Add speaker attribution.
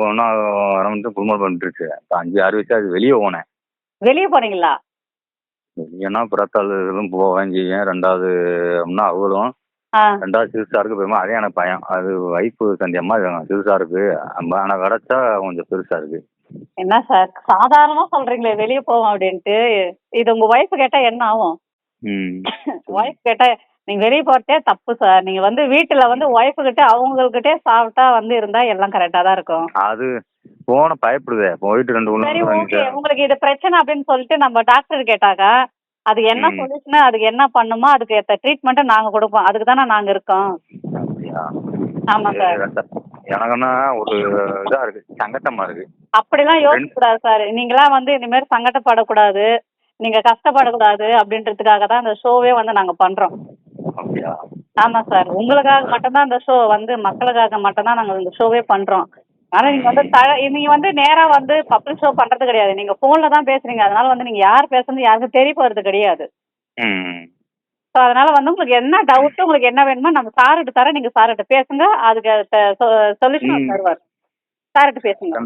Speaker 1: ஒன்றா வந்து குடும்பம் பண்ணிட்டுருச்சு. இப்போ 5, 6 வயசு அது வெளியே போனேன்.
Speaker 2: வெளிய போனீங்களா?
Speaker 1: வெளியேன்னா பிறத்தாள் இதுவும் போவேன் செய்வேன். 2வது அப்படின்னா அவளும்.
Speaker 2: ஆ.
Speaker 1: 2வது சிறுசா இருக்கு போயுமா அதே எனக்கு பயம். அது வைஃப் சந்தியம்மா சிறுசா இருக்கு. ஆனால் கிடைச்சா கொஞ்சம் பெருசா இருக்கு.
Speaker 2: என்ன சார் சாதாரணமா சொல்றீங்களே வெளிய போவோம் அப்படின்ட்டு. இது உங்க ஒய்ஃப் கேட்டா என்ன ஆகும்?
Speaker 1: ம்.
Speaker 2: ஒய்ஃப் கேட்டா நீங்க வெளிய போறதே தப்பு சார். நீங்க வந்து வீட்டுல வந்து ஒய்ஃப் கிட்ட அவங்ககிட்டே சாப்பிட்டா வந்து இருந்தா எல்லாம் கரெக்டா தான் இருக்கும்.
Speaker 1: அது போன பயப்படுதே. போயிட்டு 2
Speaker 2: சரி
Speaker 1: நாள்
Speaker 2: ஓகே. உங்களுக்கு இது பிரச்சனை அப்படின்னு சொல்லிட்டு நம்ம டாக்டர் கேட்டாங்க. அதுக்கு என்ன சொல்யூஷன், அதுக்கு என்ன பண்ணுமோ அதுக்கு ஏத்த ட்ரீட்மெண்ட்ட நாங்க குடுப்போம். அதுக்கு தானே நாங்க இருக்கோம்.
Speaker 1: அப்படியா?
Speaker 2: ஆமா சார்.
Speaker 1: எனக்குன்னா ஒரு இதா இருக்கு. சங்கட்டமா இருக்கு.
Speaker 2: அப்படிலாம் யோசிக்க கூடாது சார். நீங்களாம் வந்து இந்த மாதிரி சங்கடப்படக்கூடாது. நீங்க கஷ்டப்படக்கூடாது அப்படின்றதுக்காக தான் இந்த ஷோவே வந்து நாங்க பண்றோம்.
Speaker 1: அப்படியா?
Speaker 2: ஆமா சார். உங்களுக்காக மட்டும்தான் இந்த ஷோ வந்து மக்களுக்காக மட்டும்தான் நாங்க இந்த ஷோவே பண்றோம். ஆனா நீங்க வந்து நேரா வந்து பப்ளிக் ஷோ பண்றது கிடையாது. நீங்க போன்ல தான் பேசுறீங்க. அதனால வந்து நீங்க யார் பேசுறது யாருக்கும் தெரிய போறது கிடையாது.
Speaker 1: ம்.
Speaker 2: ஸோ அதனால வந்து உங்களுக்கு என்ன டவுட், உங்களுக்கு என்ன வேணுமோ நம்ம சார்கிட்ட தரேன். நீங்க சார்கிட்ட பேசுங்க. அதுக்கு சொல்யூஷன் அவர் தருவார். சார்கிட்ட பேசுங்க.